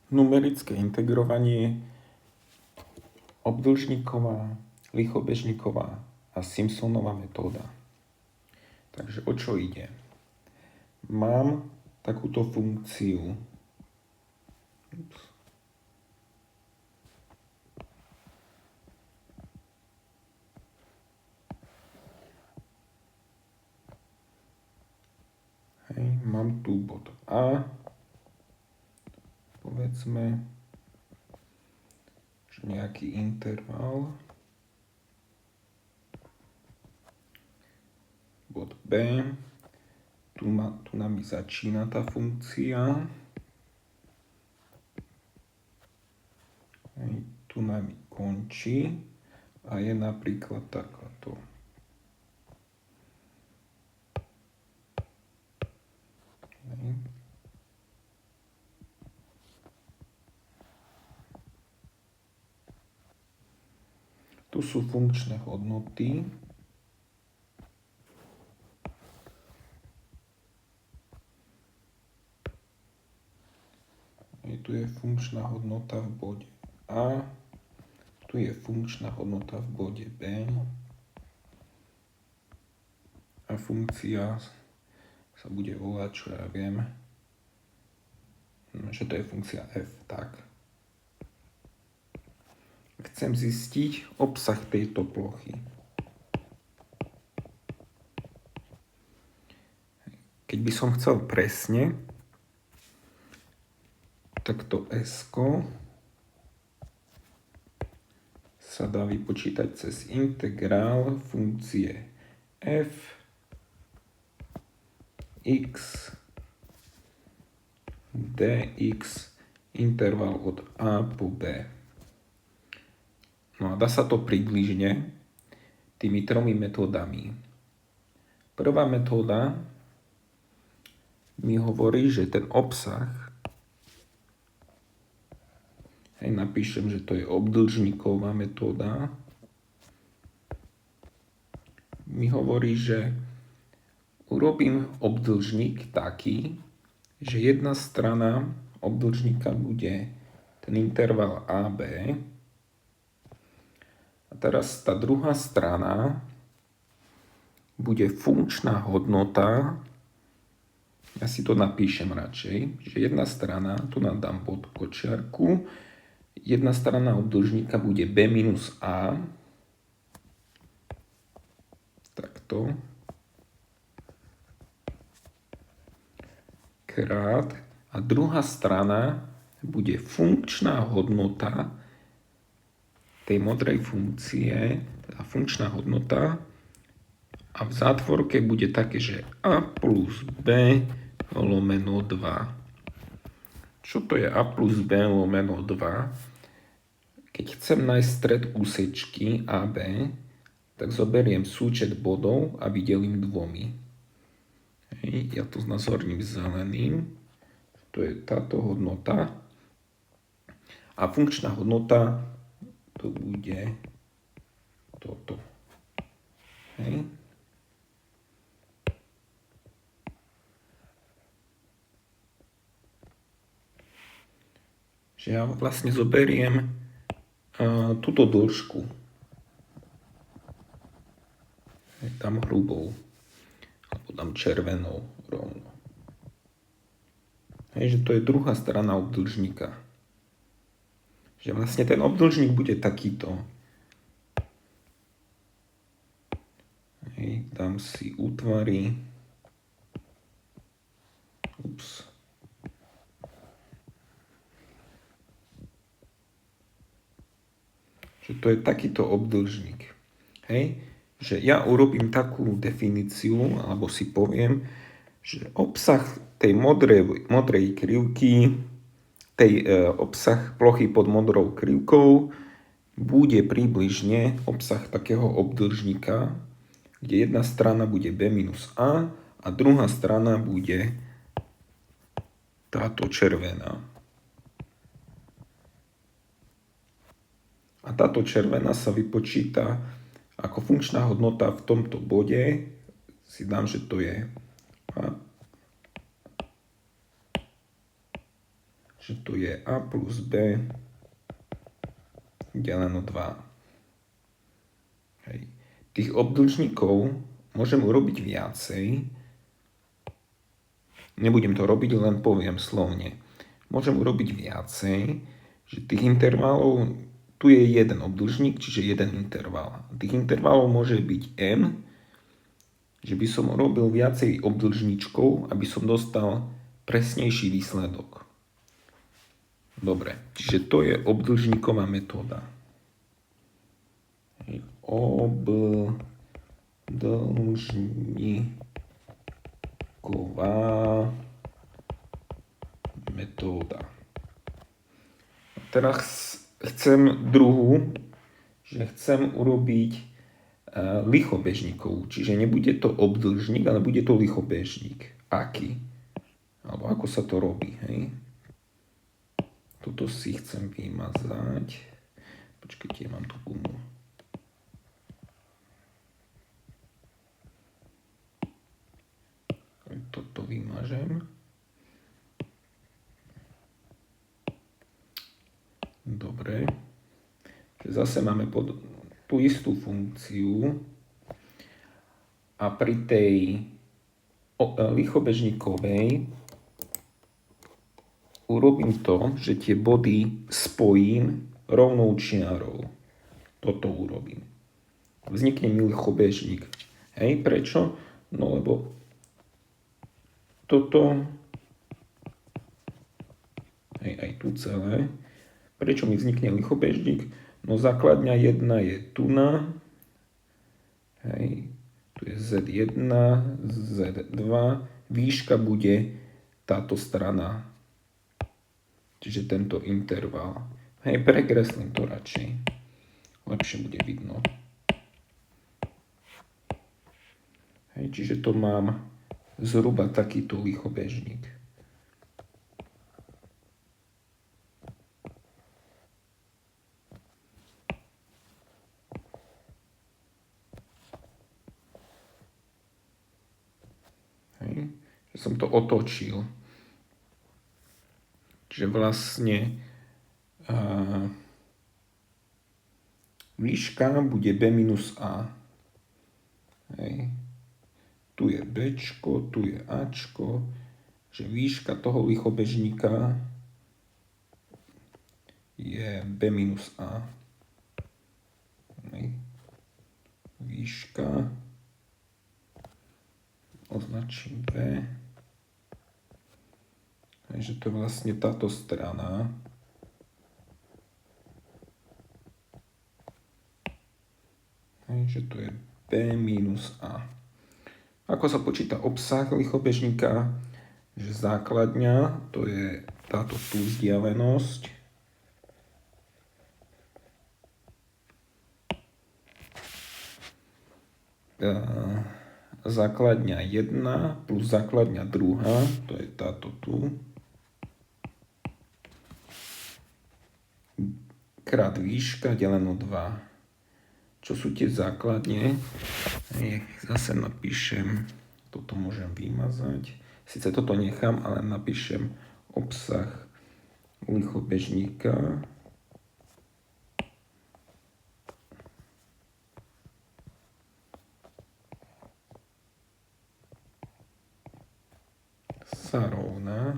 numerické integrovanie, obdĺžniková, lichobežníková a Simpsonová metóda. Takže o čo ide? Mám takúto funkciu. Mám tu bod A, povedzme, že nejaký interval, bod B, tu nám začína tá funkcia, tu nám končí a je napríklad takáto. Tu sú funkčné hodnoty. Tu je funkčná hodnota v bode A, tu je funkčná hodnota v bode B a funkcia sa bude volať, čo ja viem, že to je funkcia f, tak. Chcem zistiť obsah tejto plochy. Keď by som chcel presne, tak to S-ko sa dá vypočítať cez integrál funkcie f x dx interval od A po B. No a dá sa to približne tými tromi metódami. Prvá metóda mi hovorí, že ten obsah, napíšem, že to je obdĺžniková metóda, mi hovorí, že urobím obdĺžnik taký, že jedna strana obdĺžnika bude ten interval AB a teraz tá druhá strana bude funkčná hodnota, ja si to napíšem radšej, že jedna strana, tu nám dám bod kočiarku, jedna strana obdĺžnika bude B minus A, takto, krát, a druhá strana bude funkčná hodnota tej modrej funkcie, teda funkčná hodnota, a v zátvorke bude také, že A plus B lomeno 2. Čo to je A plus B lomeno 2? Keď chcem nájsť stred úsečky AB, tak zoberiem súčet bodov a vydelím dvomi. Ja to znázorním zeleným. To je táto hodnota. A funkčná hodnota to bude toto. Že ja vlastne zoberiem túto dĺžku. Tam hrubou. Alebo tam červenou rovno. Že to je druhá strana obdĺžnika. Že vlastne ten obdĺžnik bude takýto. Dám si útvary. Že to je takýto obdĺžnik. Že ja urobím takú definíciu, alebo si poviem, že obsah tej modrej krivky, obsah plochy pod modrou krivkou bude približne obsah takého obdĺžnika, kde jedna strana bude B minus A a druhá strana bude táto červená. A táto červená sa vypočíta ako funkčná hodnota v tomto bode. Si dám, že to je že to je a plus b deleno 2. Hej. Tých obdĺžnikov môžem urobiť viacej. Nebudem to robiť, len poviem slovne. Môžem urobiť viacej, že tých intervalov, tu je jeden obdĺžnik, čiže jeden interval. Tých intervalov môže byť n, že by som robil viacej obdĺžničkov, aby som dostal presnejší výsledok. Dobre, čiže to je obdĺžniková metóda. Obdĺžniková metóda. Teraz chcem druhú, že chcem urobiť lichobežníkov. Čiže nebude to obdĺžnik, ale bude to lichobežník. Aký? Alebo ako sa to robí, hej? Toto si chcem vymazať. Počkajte, mám tu gumu. Toto vymažem. Dobre. Zase máme tú istú funkciu a pri tej lichobežníkovej urobím to, že tie body spojím rovnou čiarou. Toto urobím. Vznikne mi lichobežník. Hej, prečo? No lebo toto, hej, aj tu celé. Prečo mi vznikne lichobežník? No základňa 1 je tu na, hej, tu je Z1, Z2, výška bude táto strana, čiže tento interval. Hej, prekreslím to radšej, lepšie bude vidno. Hej, čiže to mám zhruba takýto lichobežník. Že som to otočil. Čiže vlastne výška bude b minus a. Hej. Tu je bčko, tu je ačko. Že výška toho lichobežníka je b minus a. Hej. Výška označím B. Takže to je vlastne táto strana. Takže to je B minus A. Ako sa počíta obsah lichobežníka? Že základňa, to je táto tu vzdialenosť. Základňa 1 plus základňa 2, to je táto tu, krát výška deleno 2. Čo sú tie základne? Zase napíšem, toto môžem vymazať. Sice toto nechám, ale napíšem obsah lichobežníka. Sa rovná.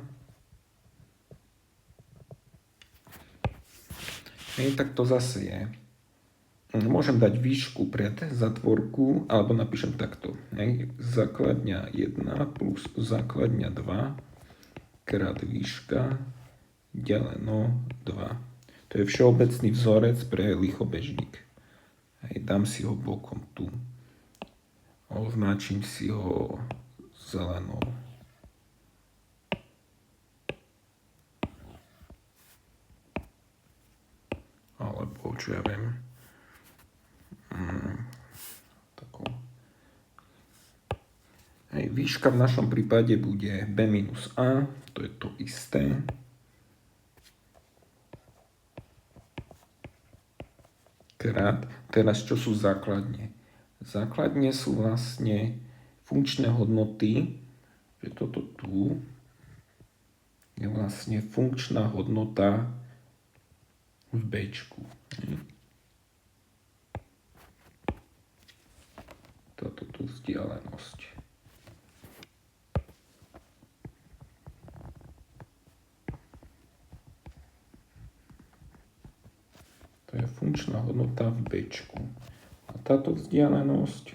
Tak to zase je. Môžem dať výšku pred zatvorku, alebo napíšem takto. Základňa 1 plus základňa 2 krát výška deleno 2. To je všeobecný vzorec pre lichobežník. Dám si ho bokom tu. Označím si ho zelenou. Alebo čo ja viem. Výška v našom prípade bude b minus a, to je to isté. Krát, teraz čo sú základne? Základne sú vlastne funkčné hodnoty, že toto tu je vlastne funkčná hodnota v Bčku. Toto tu vzdialenosť. To je funkčná hodnota v Bčku. A táto vzdialenosť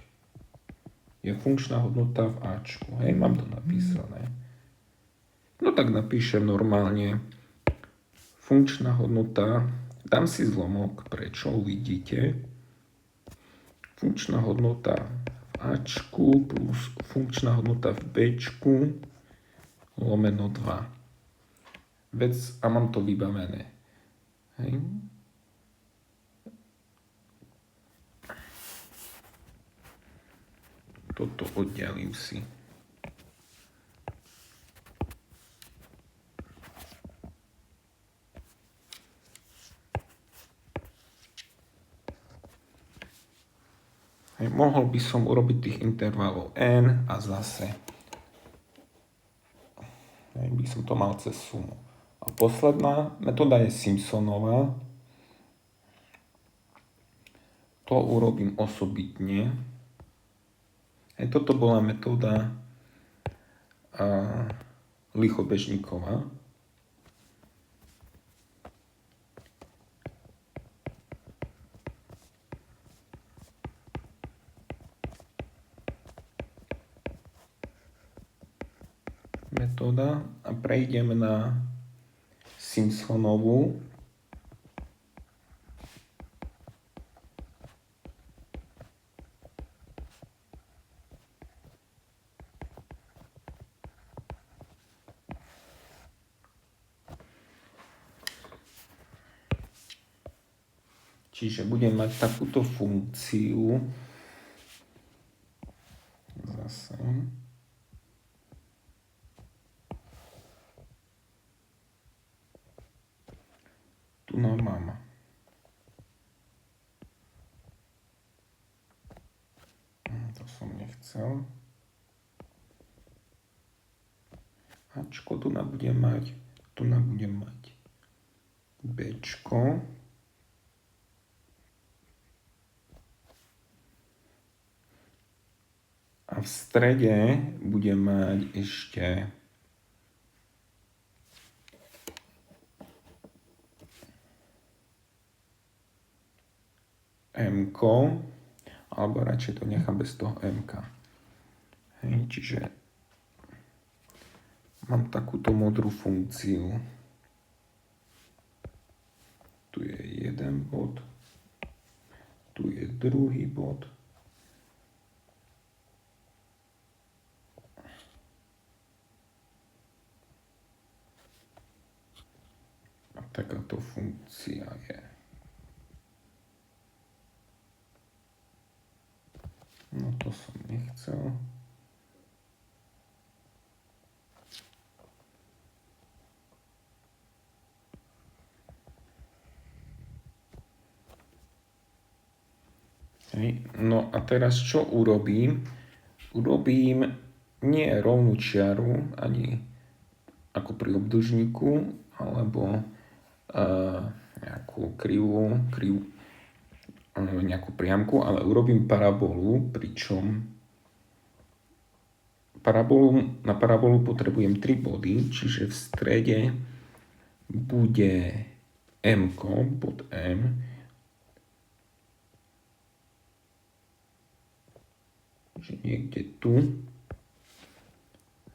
je funkčná hodnota v Ačku. Hej, mám to napísané. No tak napíšem normálne funkčná hodnota. Dám si zlomok, prečo uvidíte. Funkčná hodnota v Ačku plus funkčná hodnota v Bčku lomeno 2. A mám to vybavené. Hej. Toto oddelím si. Hej, mohol by som urobiť tých intervalov n a zase. Hej, by som to mal cez sumu. A posledná metóda je Simpsonová. To urobím osobitne. Hej, toto bola metóda Lichobežníková. Metóda a prejdem na Simpsonovú. Čiže budem mať takúto funkciu. Zase. Tu nám mám. To som nechcel. Ačko tu nám budem mať. Tu nám budem mať Bčko. A v strede budem mať ešte M-ko, alebo radšej to nechám bez toho M-ka. Hej, čiže mám takúto modrú funkciu. Tu je jeden bod, tu je druhý bod. A takáto funkcia je. No to som nechcel. Hej. No a teraz čo urobím? Urobím nie rovnú čiaru, ani ako pri obdĺžniku, alebo nejakú nejakú priamku, ale urobím parabolu, pričom na parabolu potrebujem 3 body, čiže v strede bude M-ko, bod M, že niekde tu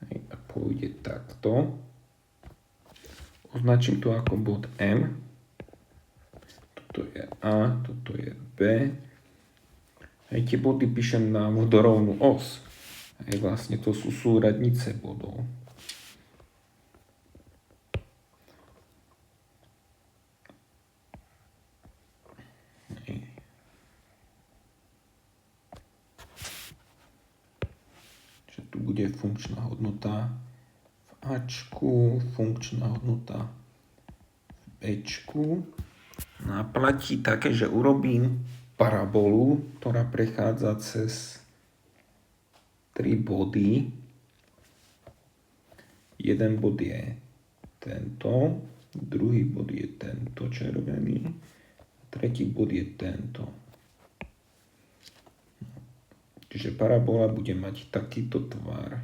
a pôjde takto. Označím to ako bod M. Toto je A, toto je B. Hej, tie body píšem na vodorovnú os. Hej, vlastne to sú súradnice bodov. Hej. Čiže tu bude funkčná hodnota v Ačku, funkčná hodnota v Bčku. No a platí také, že urobím parabolu, ktorá prechádza cez 3 body. Jeden bod je tento, druhý bod je tento červený, tretí bod je tento. Čiže parabola bude mať takýto tvar.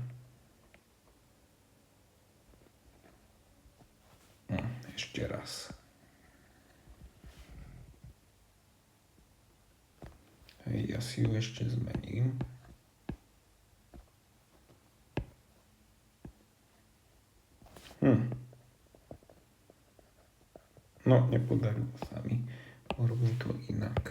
Ešte raz. Ja si ju ešte zmením. No, nepodarilo sa mi. Urobím to inak.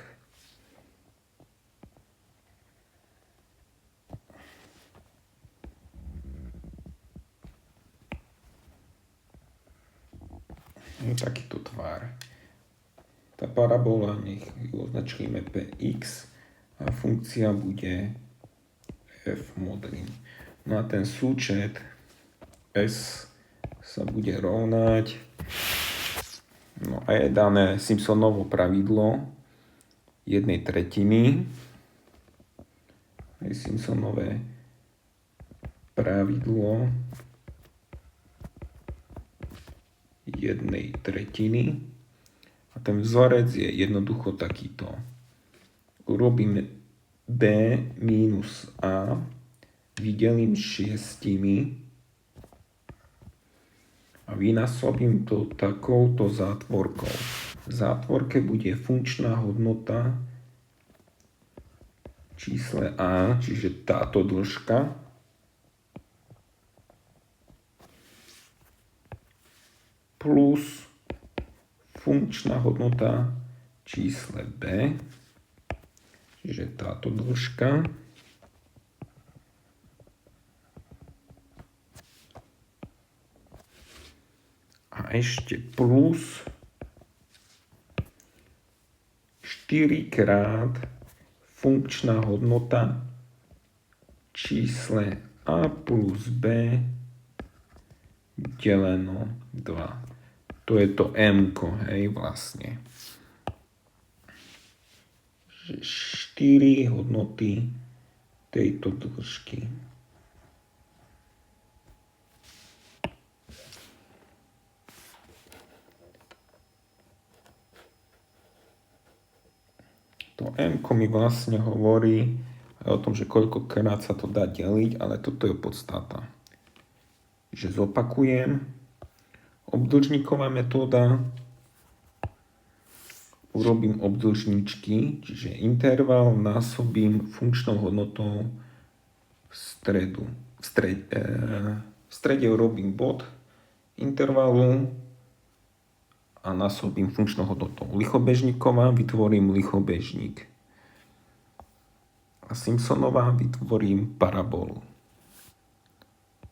Takýto tvar. Tá parabola, nech ju označíme Px a funkcia bude f modrým. No a ten súčet s sa bude rovnať, no a je dané Simpsonovo pravidlo 1/3. Simpsonové pravidlo 1/3. A ten vzorec je jednoducho takýto. Urobíme b minus a, vydelím 6 a vynásobím to takouto zátvorkou. V zátvorke bude funkčná hodnota v čísle a, čiže táto dĺžka, plus funkčná hodnota v čísle b, čiže táto dĺžka, a ešte plus 4-krát funkčná hodnota v čísle a plus b deleno 2. To je to m-ko, hej, vlastne. 4 hodnoty tejto dĺžky. To m-ko mi vlastne hovorí aj o tom, že koľkokrát sa to dá deliť, ale toto je podstata. Že zopakujem, obdĺžniková metóda, urobím obdĺžničky, čiže interval násobím funkčnou hodnotou v strede urobím bod intervalu a násobím funkčnou hodnotou lichobežníková, vytvorím lichobežník. A Simpsonová vytvorím parabolu.